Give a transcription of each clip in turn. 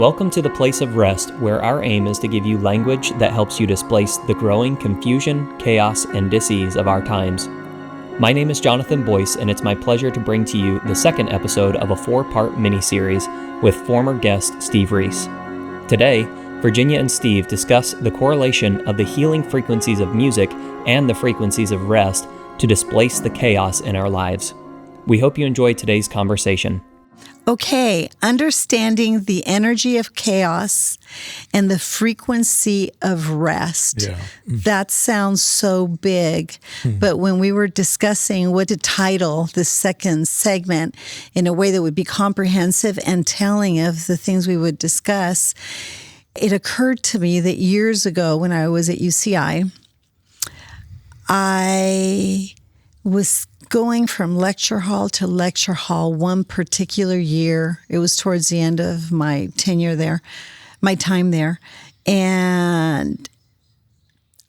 Welcome to the place of rest, where our aim is to give you language that helps you displace the growing confusion, chaos, and dis-ease of our times. My name is Jonathan Boyce, and it's my pleasure to bring to you the second episode of a 4-part mini-series with former guest Steve Rees. Today, Virginia and Steve discuss the correlation of the healing frequencies of music and the frequencies of rest to displace the chaos in our lives. We hope you enjoy today's conversation. Okay, understanding the energy of chaos and the frequency of rest. Yeah. That sounds so big, but when we were discussing what to title the second segment in a way that would be comprehensive and telling of the things we would discuss, it occurred to me that years ago when I was at UCI, I was going from lecture hall to lecture hall one particular year. It was towards the end of my tenure there, my time there. And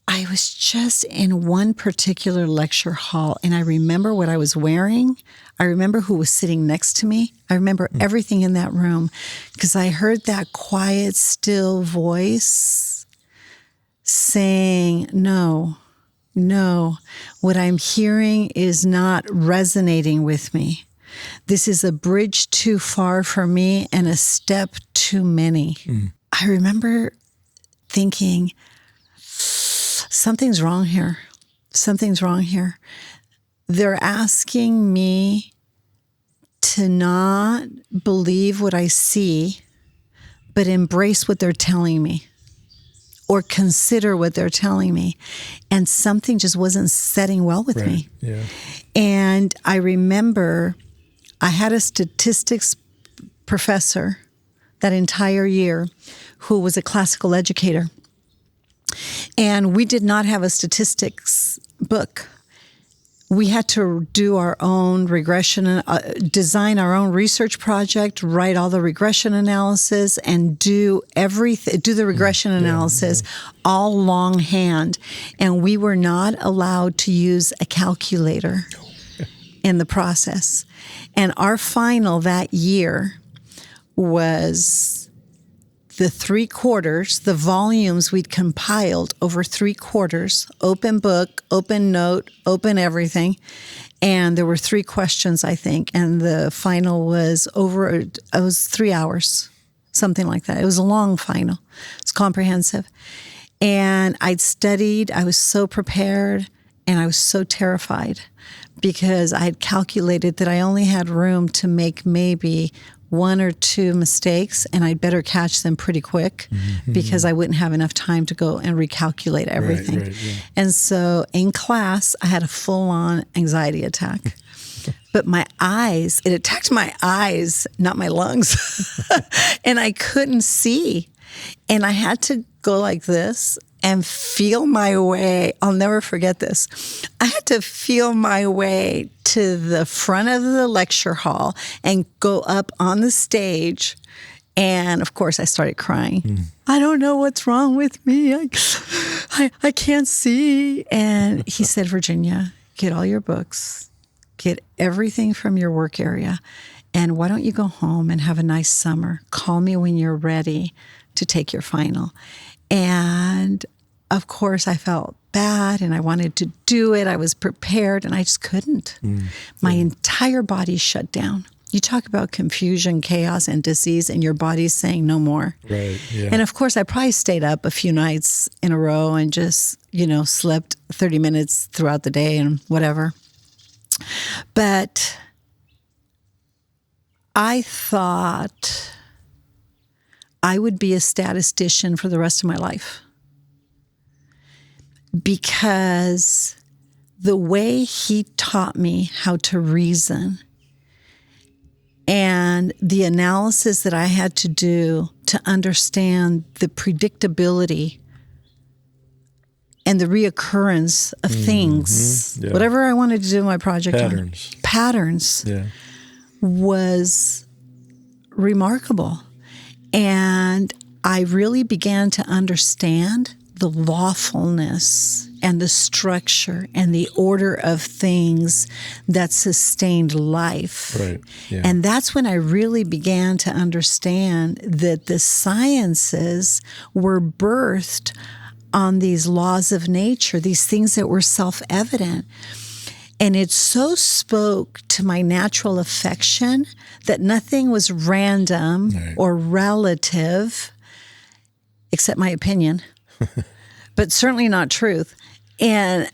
I was just in one particular lecture hall, and I remember what I was wearing. I remember who was sitting next to me. I remember everything in that room because I heard that quiet, still voice saying, no, what I'm hearing is not resonating with me. This is a bridge too far for me and a step too many. I remember thinking, something's wrong here. Something's wrong here. They're asking me to not believe what I see, but embrace what they're telling me, or consider what they're telling me. And something just wasn't setting well with me. Yeah. And I remember I had a statistics professor that entire year who was a classical educator. And we did not have a statistics book. We had to do our own regression, design our own research project, write all the regression analysis, and do the regression analysis all longhand. And we were not allowed to use a calculator in the process. And our final that year was the 3 quarters, the volumes we'd compiled over 3 quarters, open book, open note, open everything. And there were 3 questions, I think. And the final was it was 3 hours, something like that. It was a long final. It's comprehensive. And I'd studied, I was so prepared, and I was so terrified because I had calculated that I only had room to make maybe 1 or 2 mistakes, and I'd better catch them pretty quick because I wouldn't have enough time to go and recalculate everything. Right, yeah. And so in class, I had a full-on anxiety attack. But my eyes, it attacked my eyes, not my lungs. And I couldn't see. And I had to go like this and feel my way. I'll never forget this. I had to feel my way to the front of the lecture hall and go up on the stage. And of course, I started crying. I don't know what's wrong with me. I can't see. And he said, Virginia, get all your books, get everything from your work area, and why don't you go home and have a nice summer? Call me when you're ready to take your final. And of course, I felt bad and I wanted to do it. I was prepared and I just couldn't. My entire body shut down. You talk about confusion, chaos, and disease, and your body's saying no more. Right. Yeah. And of course, I probably stayed up a few nights in a row and just, slept 30 minutes throughout the day and whatever. But I thought I would be a statistician for the rest of my life because the way he taught me how to reason and the analysis that I had to do to understand the predictability and the reoccurrence of things, whatever I wanted to do in my project patterns was remarkable. And I really began to understand the lawfulness and the structure and the order of things that sustained life. Right. Yeah. And that's when I really began to understand that the sciences were birthed on these laws of nature, these things that were self-evident. And it so spoke to my natural affection that nothing was random or relative, except my opinion, but certainly not truth. And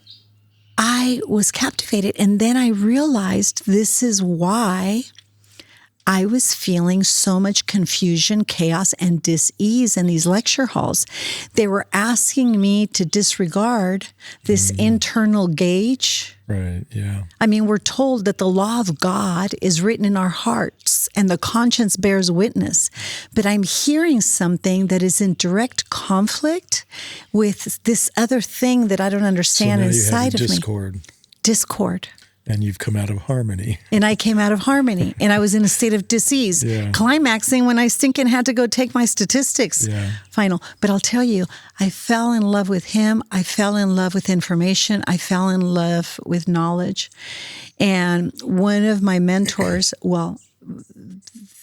I was captivated. And then I realized this is why I was feeling so much confusion, chaos, and dis-ease in these lecture halls. They were asking me to disregard this internal gauge. Right, yeah. I mean, we're told that the law of God is written in our hearts and the conscience bears witness. But I'm hearing something that is in direct conflict with this other thing that I don't understand inside of me. Discord. And you've come out of harmony. And I came out of harmony. And I was in a state of dis-ease, climaxing when I stinking had to go take my statistics final. But I'll tell you, I fell in love with him. I fell in love with information. I fell in love with knowledge. And one of my mentors, well,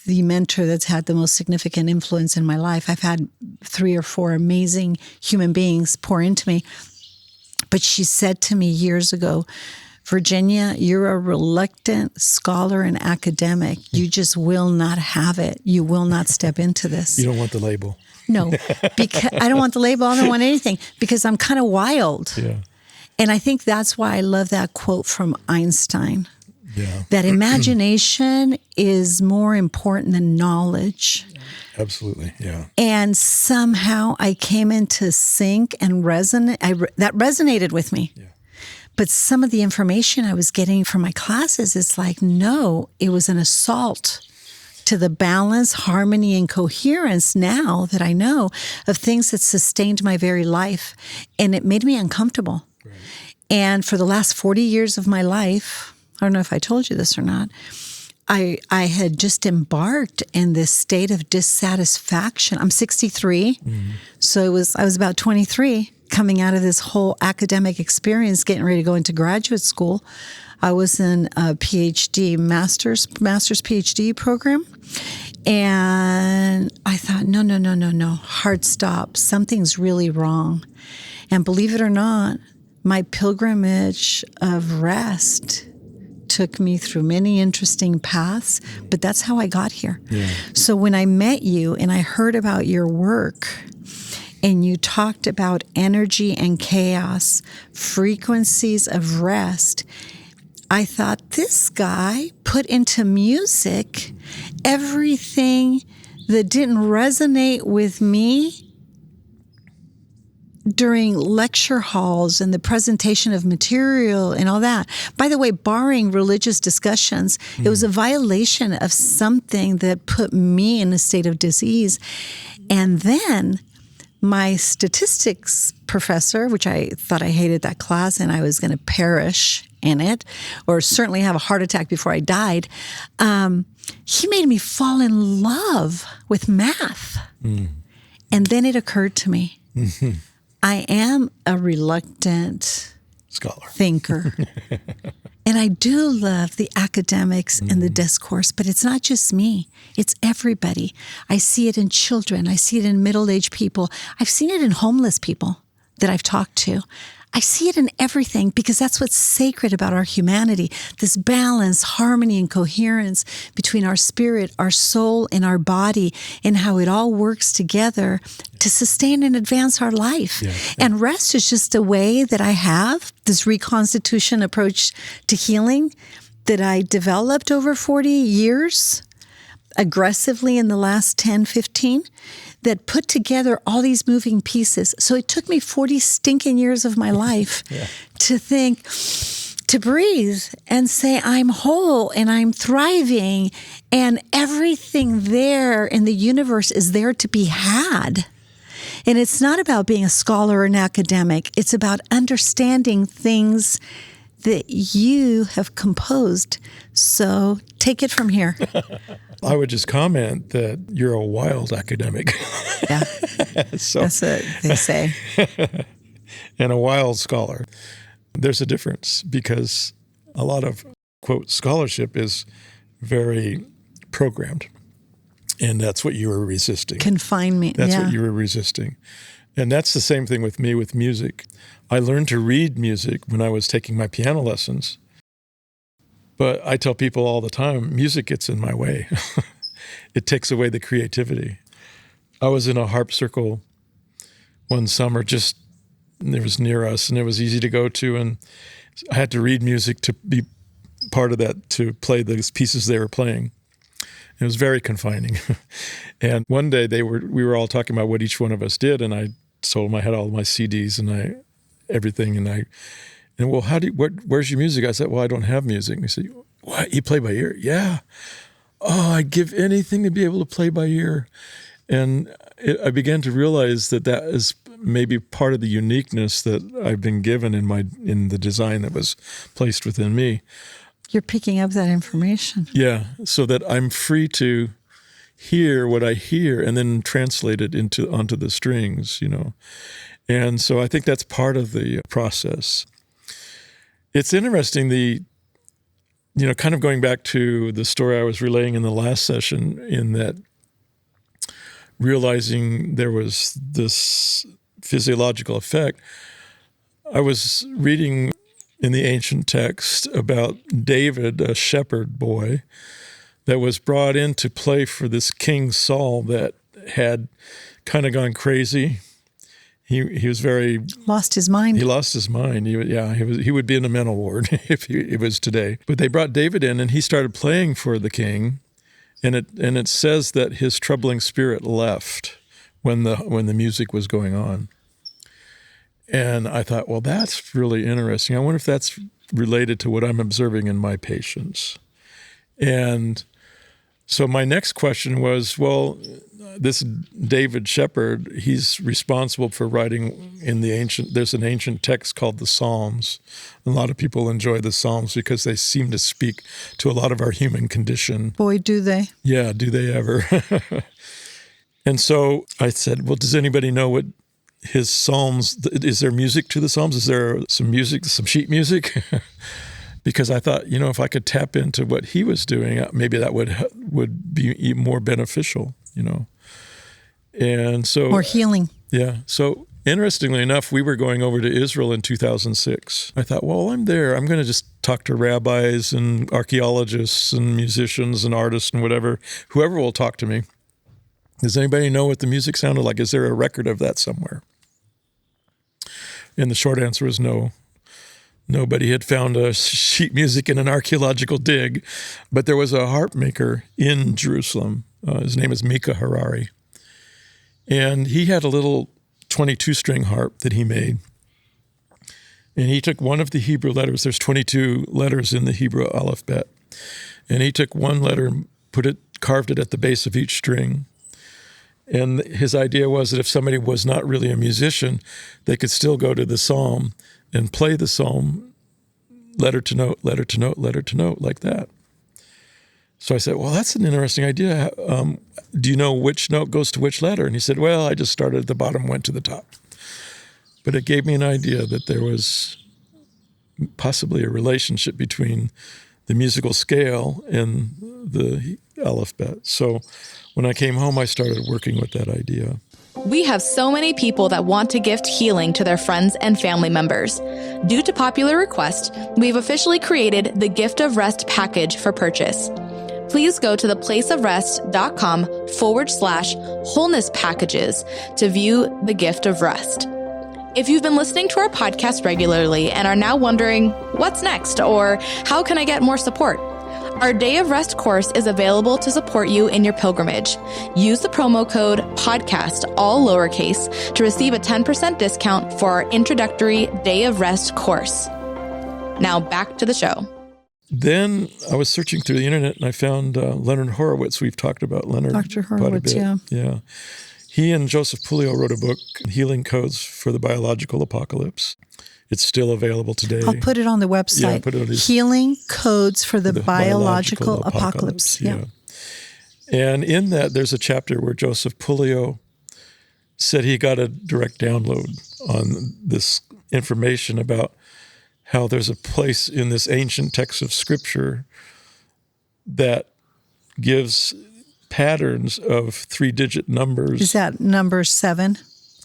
the mentor that's had the most significant influence in my life, I've had 3 or 4 amazing human beings pour into me. But she said to me years ago, Virginia, you're a reluctant scholar and academic. You just will not have it. You will not step into this. You don't want the label. No, because I don't want the label. I don't want anything because I'm kind of wild. Yeah. And I think that's why I love that quote from Einstein. Yeah. That imagination is more important than knowledge. Absolutely, yeah. And somehow I came into sync and that resonated with me. Yeah. But some of the information I was getting from my classes is like, no, it was an assault to the balance, harmony, and coherence now that I know of things that sustained my very life. And it made me uncomfortable. Right. And for the last 40 years of my life, I don't know if I told you this or not, I had just embarked in this state of dissatisfaction. I'm 63, so I was about 23 coming out of this whole academic experience, getting ready to go into graduate school. I was in a PhD, master's PhD program. And I thought, no, hard stop. Something's really wrong. And believe it or not, my pilgrimage of rest took me through many interesting paths, but that's how I got here. Yeah. So when I met you and I heard about your work and you talked about energy and chaos, frequencies of rest, I thought this guy put into music everything that didn't resonate with me during lecture halls and the presentation of material and all that. By the way, barring religious discussions, it was a violation of something that put me in a state of dis-ease. And then my statistics professor, which I thought I hated that class and I was going to perish in it, or certainly have a heart attack before I died, he made me fall in love with math. And then it occurred to me, I am a reluctant scholar, thinker. And I do love the academics and the discourse, but it's not just me. It's everybody. I see it in children. I see it in middle-aged people. I've seen it in homeless people that I've talked to. I see it in everything because that's what's sacred about our humanity, this balance, harmony, and coherence between our spirit, our soul, and our body, and how it all works together to sustain and advance our life. Yeah. And rest is just a way that I have, this reconstitution approach to healing that I developed over 40 years, aggressively in the last 10, 15, that put together all these moving pieces. So it took me 40 stinking years of my life to think, to breathe and say, I'm whole and I'm thriving and everything there in the universe is there to be had. And it's not about being a scholar or an academic. It's about understanding things that you have composed. So take it from here. I would just comment that you're a wild academic. Yeah, so, that's what they say. and a wild scholar. There's a difference because a lot of, quote, scholarship is very programmed. And that's what you were resisting. Confinement, That's yeah. what you were resisting. And that's the same thing with me with music. I learned to read music when I was taking my piano lessons. But I tell people all the time, music gets in my way. It takes away the creativity. I was in a harp circle one summer, it was near us, and it was easy to go to, and I had to read music to be part of that, to play those pieces they were playing. It was very confining. And one day we were all talking about what each one of us did, and I told them I had all my CDs and everything, and well, where's your music? I said, well, I don't have music. And he said, what, you play by ear? Yeah. Oh, I'd give anything to be able to play by ear. And I began to realize that is maybe part of the uniqueness that I've been given in the design that was placed within me. You're picking up that information. Yeah, so that I'm free to hear what I hear and then translate it onto the strings, And so I think that's part of the process. It's interesting, kind of going back to the story I was relaying in the last session, in that realizing there was this physiological effect. I was reading in the ancient text about David, a shepherd boy, that was brought in to play for this King Saul that had kind of gone crazy. He was very... Lost his mind. He lost his mind. He would be in a mental ward if it was today. But they brought David in, and he started playing for the king, and it says that his troubling spirit left when the music was going on. And I thought, well, that's really interesting. I wonder if that's related to what I'm observing in my patients. And so my next question was, well, this David Shepherd, he's responsible for writing there's an ancient text called the Psalms. A lot of people enjoy the Psalms because they seem to speak to a lot of our human condition. Boy, do they. Yeah, do they ever. And so I said, well, does anybody know what his Psalms, is there music to the Psalms? Is there some music, some sheet music? Because I thought, if I could tap into what he was doing, maybe that would be more beneficial, And so... More healing. Yeah. So interestingly enough, we were going over to Israel in 2006. I thought, well, I'm there. I'm going to just talk to rabbis and archaeologists and musicians and artists and whoever will talk to me. Does anybody know what the music sounded like? Is there a record of that somewhere? And the short answer is no. Nobody had found a sheet music in an archaeological dig, but there was a harp maker in Jerusalem. His name is Mika Harari. And he had a little 22-string harp that he made. And he took one of the Hebrew letters. There's 22 letters in the Hebrew alphabet. And he took one letter, carved it at the base of each string. And his idea was that if somebody was not really a musician, they could still go to the psalm and play the psalm letter to note, letter to note, letter to note, like that. So I said, well, that's an interesting idea. Do you know which note goes to which letter? And he said, well, I just started at the bottom, went to the top. But it gave me an idea that there was possibly a relationship between the musical scale and the alphabet. So when I came home, I started working with that idea. We have so many people that want to gift healing to their friends and family members. Due to popular request, we've officially created the Gift of Rest package for purchase. Please go to theplaceofrest.com/wholeness packages to view the Gift of Rest. If you've been listening to our podcast regularly and are now wondering, what's next, or how can I get more support? Our Day of Rest course is available to support you in your pilgrimage. Use the promo code PODCAST, all lowercase, to receive a 10% discount for our introductory Day of Rest course. Now back to the show. Then I was searching through the internet and I found Leonard Horowitz. We've talked about Leonard Dr. quite a Horowitz, bit. yeah. He and Joseph Puleo wrote a book, Healing Codes for the Biological Apocalypse. It's still available today. I'll put it on the website. Yeah, put it on Healing Codes for the Biological Apocalypse. Yeah. And in that, there's a chapter where Joseph Puleo said he got a direct download on this information about how there's a place in this ancient text of Scripture that gives patterns of 3-digit numbers. Is that number 7?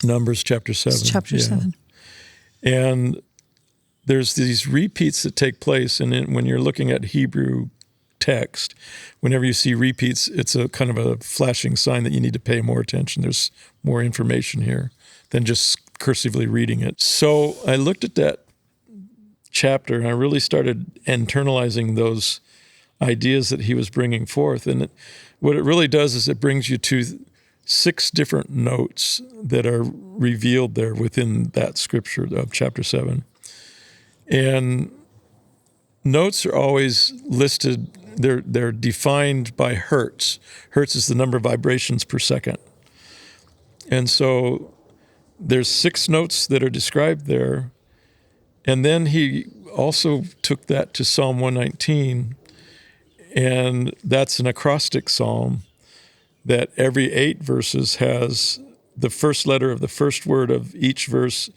Numbers chapter 7. It's chapter 7. And there's these repeats that take place, and when you're looking at Hebrew text, whenever you see repeats, it's a kind of a flashing sign that you need to pay more attention. There's more information here than just cursively reading it. So I looked at that chapter, and I really started internalizing those ideas that he was bringing forth. And what it really does is it brings you to 6 different notes that are revealed there within that scripture of chapter 7. And notes are always listed, they're defined by hertz. Hertz is the number of vibrations per second. And so there's 6 notes that are described there. And then he also took that to Psalm 119, and that's an acrostic psalm that every 8 verses has the first letter of the first word of each verse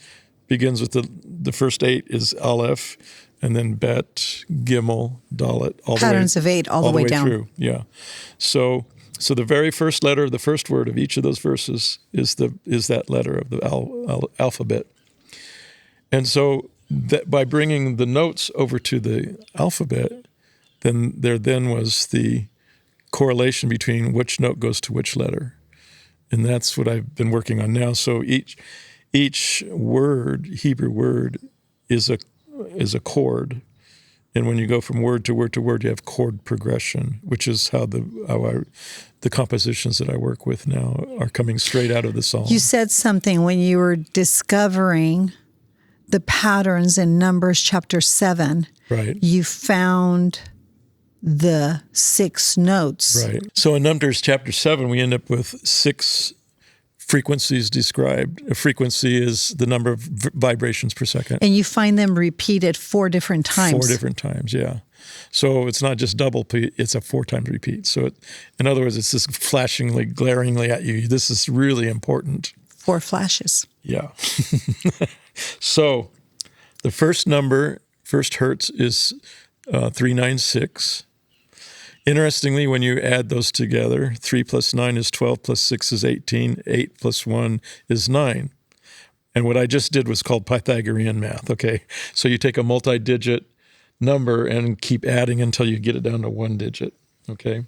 begins with the first 8 is Aleph, and then Bet, Gimel, Dalet, all Patterns the way, of 8 all the way down through. Yeah. So the very first letter of the first word of each of those verses is that letter of the alphabet. And so that by bringing the notes over to the alphabet, then there was the correlation between which note goes to which letter. And that's what I've been working on now. So each word, Hebrew word, is a chord. And when you go from word to word to word, you have chord progression, which is how the compositions that I work with now are coming straight out of the psalm. You said something when you were discovering the patterns in Numbers chapter 7. Right. You found the 6 notes. Right. So in Numbers chapter 7, we end up with 6 frequencies described. A frequency is the number of vibrations per second. And you find them repeated 4 different times. 4 different times, yeah. So it's not just double, it's a 4 times repeat. So in other words, it's just flashingly, glaringly at you. This is really important. 4 flashes. Yeah. So the first hertz is 396. Interestingly, when you add those together, 3 plus 9 is 12, plus 6 is 18, 8 plus 1 is 9. And what I just did was called Pythagorean math, okay? So you take a multi-digit number and keep adding until you get it down to 1 digit, okay?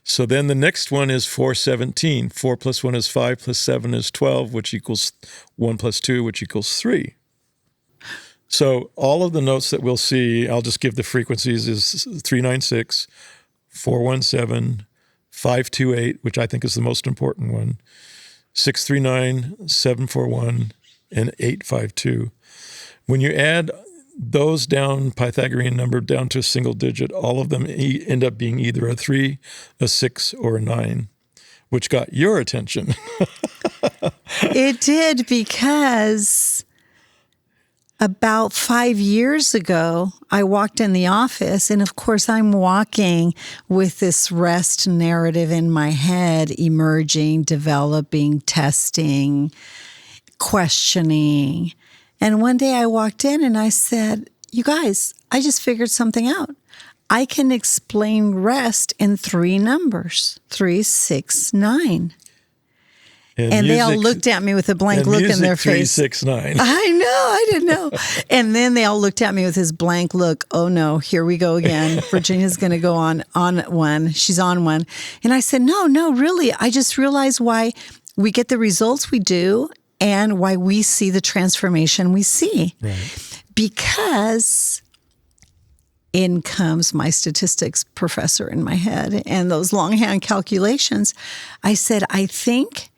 So then the next one is 417. 4 plus 1 is 5, plus 7 is 12, which equals 1 plus 2, which equals 3. So all of the notes that we'll see, I'll just give the frequencies, is 396, 417, 528, which I think is the most important one, 639, 741, and 852. When you add those down, Pythagorean number, down to a single digit, all of them end up being either a 3, a 6, or a 9, which got your attention. It did, because about 5 years ago, I walked in the office, and of course I'm walking with this R.E.S.T narrative in my head, emerging, developing, testing, questioning. And one day I walked in and I said, you guys, I just figured something out. I can explain R.E.S.T in 3 numbers, 3, 6, 9. And they all looked at me with a blank look in their face. 369. I know, I didn't know. And then they all looked at me with this blank look. Oh no, here we go again. Virginia's going to go on one. She's on one. And I said, no, really. I just realized why we get the results we do and why we see the transformation we see. Right. Because in comes my statistics professor in my head and those longhand calculations. I said, I think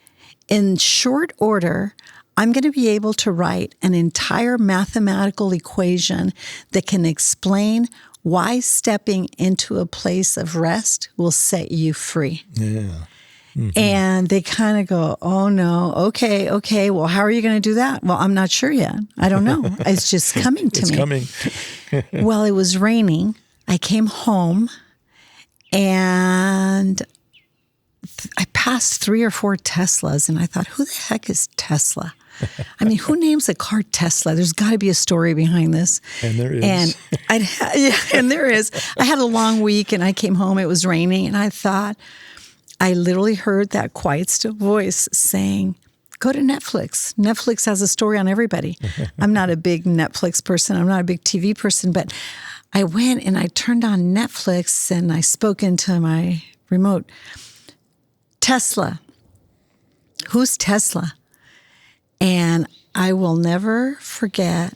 in short order, I'm going to be able to write an entire mathematical equation that can explain why stepping into a place of rest will set you free. Yeah. Mm-hmm. And they kind of go, oh no, okay. Well, how are you going to do that? Well, I'm not sure yet. I don't know. It's just coming to me. It's coming. Well, it was raining. I came home and I passed 3 or 4 Teslas, and I thought, who the heck is Tesla? I mean, who names a car Tesla? There's got to be a story behind this. And there is. And there is. I had a long week and I came home. It was raining. And I thought, I literally heard that quiet, still voice saying, go to Netflix. Netflix has a story on everybody. I'm not a big Netflix person. I'm not a big TV person. But I went and I turned on Netflix and I spoke into my remote. Tesla. Who's Tesla? And I will never forget,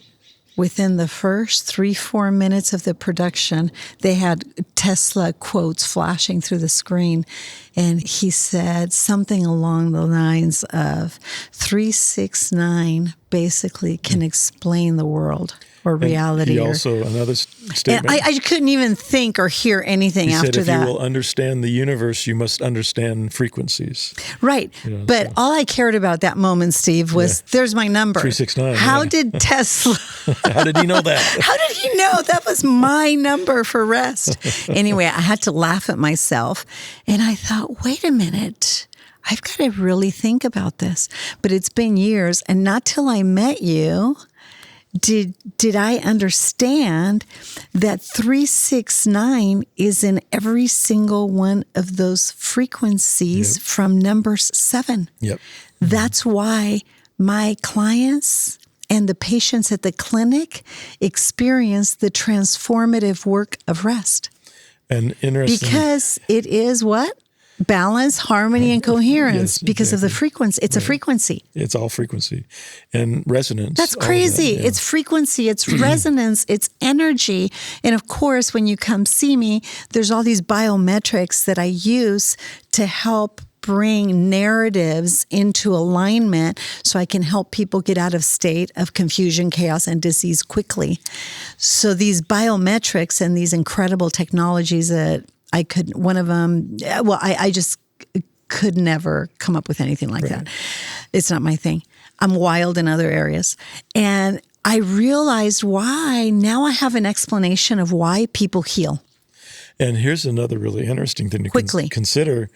within the first 3-4 minutes of the production, they had Tesla quotes flashing through the screen. And he said something along the lines of 369 basically can explain the world or reality. He also, another statement. I couldn't even think or hear anything after that. He said, if you will understand the universe, you must understand frequencies. Right. But all I cared about that moment, Steve, was there's my number. 369. How did Tesla... How did he know that? How did he know that was my number for rest? Anyway, I had to laugh at myself. And I thought, wait a minute. I've got to really think about this. But it's been years. And not till I met you... Did I understand that 369 is in every single one of those frequencies from number 7? Yep. That's why my clients and the patients at the clinic experience the transformative work of rest. And interesting. Because it is what? Balance, harmony, and coherence because of the frequency. It's a frequency. It's all frequency and resonance. That's crazy. That, It's frequency, it's resonance, it's energy. And of course, when you come see me, there's all these biometrics that I use to help bring narratives into alignment so I can help people get out of state of confusion, chaos, and disease quickly. So these biometrics and these incredible technologies that I could, one of them, I just could never come up with anything like that. It's not my thing. I'm wild in other areas. And I realized why. Now I have an explanation of why people heal. And here's another really interesting thing to consider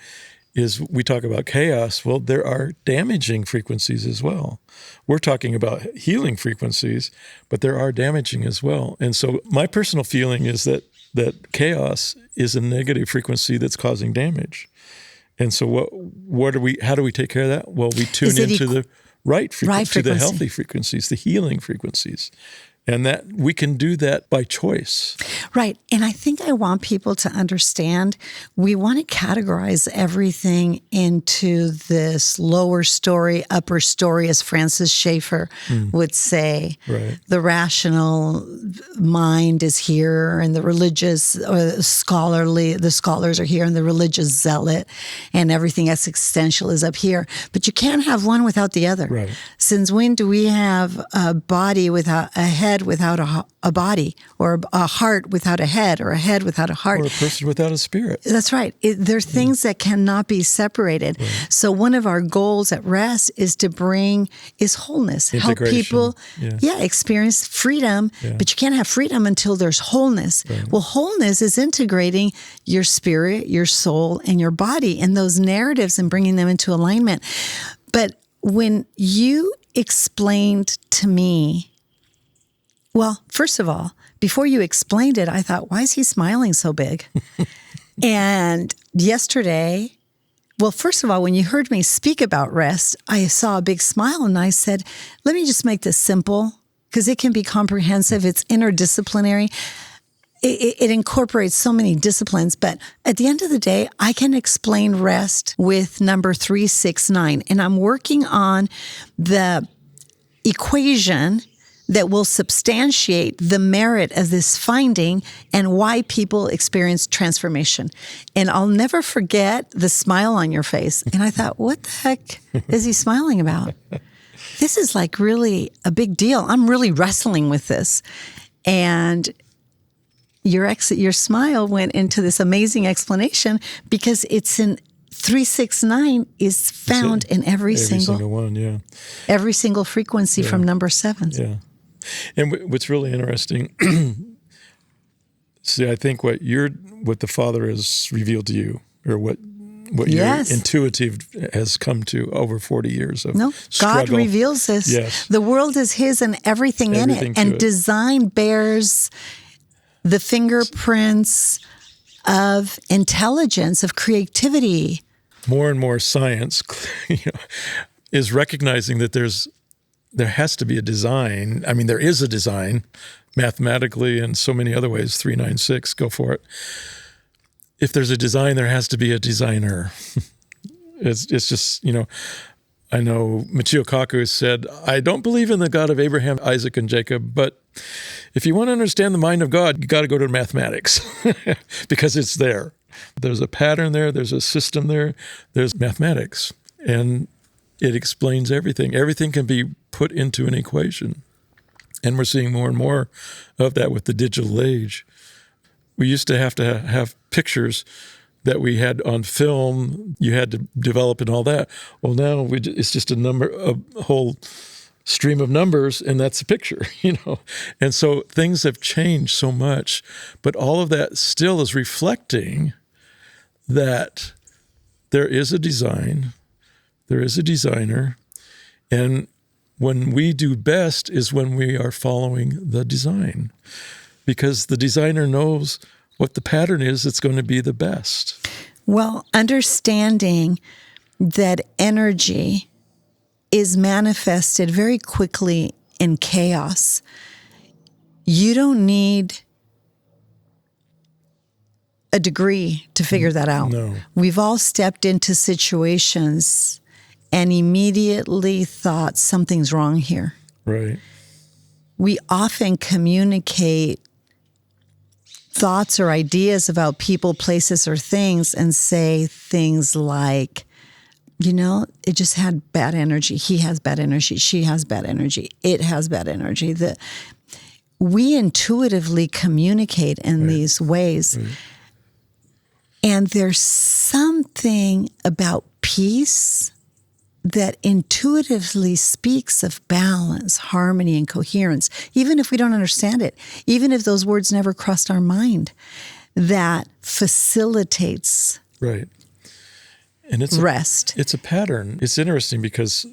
is we talk about chaos. Well, there are damaging frequencies as well. We're talking about healing frequencies, but there are damaging as well. And so my personal feeling is that chaos is a negative frequency that's causing damage. And so how do we take care of that? Well, we tune into the right frequency, the healthy frequencies, the healing frequencies. And that we can do that by choice. Right. And I think I want people to understand we want to categorize everything into this lower story, upper story, as Francis Schaeffer would say. Right. The rational mind is here and the religious or the scholars are here and the religious zealot and everything existential is up here. But you can't have one without the other. Right. Since when do we have a body without a head without a body, or a heart without a head, or a head without a heart, or a person without a spirit? That's right. There are things that cannot be separated. Right. So one of our goals at R.E.S.T is wholeness. Help people, experience freedom. Yeah. But you can't have freedom until there's wholeness. Right. Well, wholeness is integrating your spirit, your soul, and your body, and those narratives and bringing them into alignment. But when you explained to me, well, first of all, before you explained it, I thought, why is he smiling so big? And yesterday, well, first of all, when you heard me speak about R.E.S.T, I saw a big smile and I said, let me just make this simple because it can be comprehensive. It's interdisciplinary. It incorporates so many disciplines. But at the end of the day, I can explain R.E.S.T with number 369. And I'm working on the equation that will substantiate the merit of this finding and why people experience transformation. And I'll never forget the smile on your face. And I thought, what the heck is he smiling about? This is like really a big deal. I'm really wrestling with this. And your smile went into this amazing explanation because it's in 369 is found in every single one, every single frequency from number 7. Yeah. And what's really interesting, see, I think what the Father has revealed to you, or what what Yes. your intuitive has come to over 40 years of No, struggle. God reveals this. Yes. The world is His and everything in Everything it. to And it. design bears the fingerprints of intelligence, of creativity. More and more science is recognizing that there has to be a design. I mean, there is a design mathematically and so many other ways. 396, go for it. If there's a design, there has to be a designer. It's just, I know Michio Kaku said, I don't believe in the God of Abraham, Isaac, and Jacob, but if you want to understand the mind of God, you got to go to mathematics because it's there. There's a pattern there. There's a system there. There's mathematics, and it explains everything. Everything can be put into an equation, and we're seeing more and more of that with the digital age. We used to have pictures that we had on film, you had to develop and all that. Well, now it's just a whole stream of numbers, and that's a picture, And so things have changed so much, but all of that still is reflecting that there is a design, there is a designer, and when we do best is when we are following the design, because the designer knows what the pattern is that's going to be the best. Well, understanding that energy is manifested very quickly in chaos. You don't need a degree to figure that out. No. We've all stepped into situations and immediately thought something's wrong here. Right. We often communicate thoughts or ideas about people, places, or things and say things like, it just had bad energy. He has bad energy. She has bad energy. It has bad energy. We intuitively communicate in these ways. Right. And there's something about peace that intuitively speaks of balance, harmony, and coherence, even if we don't understand it, even if those words never crossed our mind, that facilitates right. And it's rest. It's a pattern. It's interesting because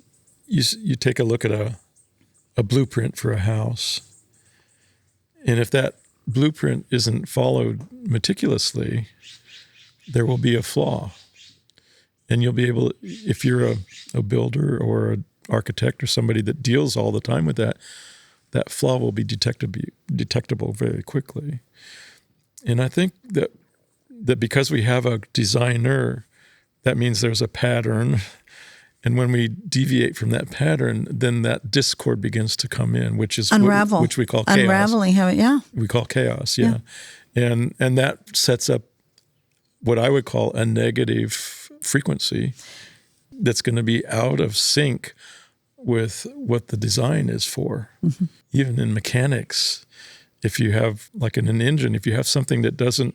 you take a look at a blueprint for a house, and if that blueprint isn't followed meticulously, there will be a flaw. And you'll be able, if you're a builder or an architect or somebody that deals all the time with that flaw will be detectable very quickly. And I think that because we have a designer, that means there's a pattern. And when we deviate from that pattern, then that discord begins to come in, which is unravel, which we call chaos. Unraveling, we call chaos, yeah. And that sets up what I would call a negative frequency that's going to be out of sync with what the design is for. Mm-hmm. Even in mechanics, if you have, like in an engine, if you have something that doesn't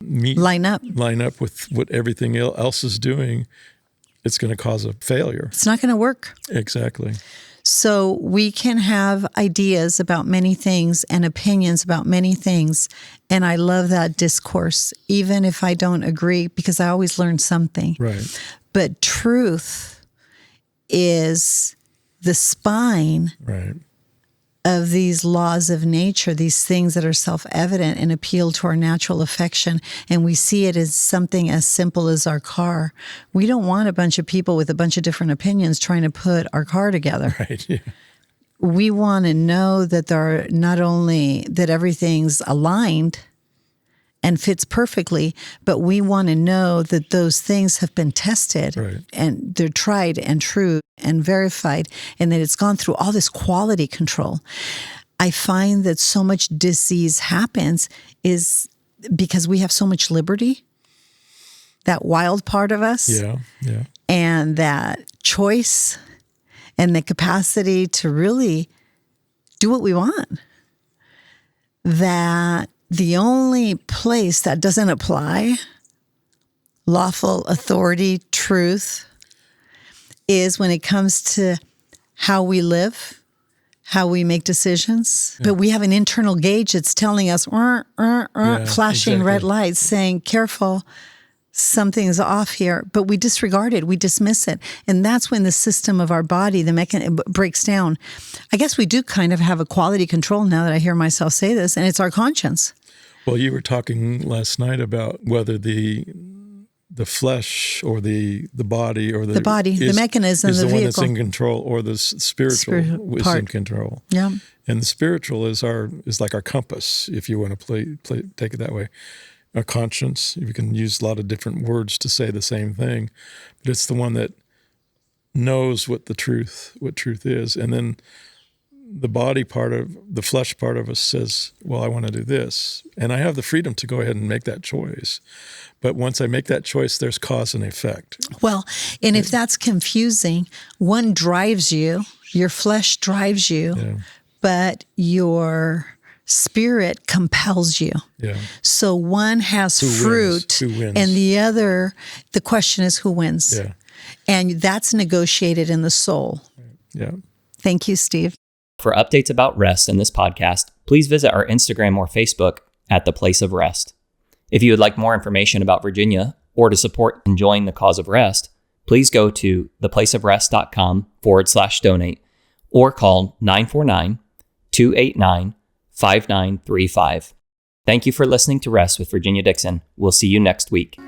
line up with what everything else is doing, it's going to cause a failure. It's not going to work. Exactly. So we can have ideas about many things and opinions about many things. And I love that discourse, even if I don't agree, because I always learn something. Right. But truth is the spine right. of these laws of nature, these things that are self-evident and appeal to our natural affection. And we see it as something as simple as our car. We don't want a bunch of people with a bunch of different opinions trying to put our car together. Right. Yeah. We want to know that there are not only that everything's aligned and fits perfectly, but we want to know that those things have been tested right. and they're tried and true and verified, and that it's gone through all this quality control. I find that so much disease happens is because we have so much liberty, that wild part of us, and that choice and the capacity to really do what we want. That the only place that doesn't apply lawful authority, truth, is when it comes to how we live, how we make decisions. Yeah. But we have an internal gauge that's telling us, flashing red lights saying, careful, something's off here, but we disregard it, we dismiss it. And that's when the system of our body, the mechanism breaks down. I guess we do kind of have a quality control now that I hear myself say this, and it's our conscience. Well, you were talking last night about whether the flesh or the body or the mechanism, is the the one vehicle that's in control, or the spiritual is in control. Yeah. And the spiritual is like our compass, if you want to take it that way. Our conscience. You can use a lot of different words to say the same thing, but it's the one that knows what truth is. And then the body part of the flesh part of us says, well, I want to do this. And I have the freedom to go ahead and make that choice. But once I make that choice, there's cause and effect. Well, and if that's confusing, one drives you, your flesh drives you, but your spirit compels you. Yeah. So one has fruit, wins? Who wins? And the other, the question is who wins? Yeah. And that's negotiated in the soul. Yeah. Thank you, Steve. For updates about rest and this podcast, please visit our Instagram or Facebook at The Place of Rest. If you would like more information about Virginia or to support enjoying the cause of rest, please go to theplaceofrest.com/donate or call 949-289-5935. Thank you for listening to Rest with Virginia Dixon. We'll see you next week.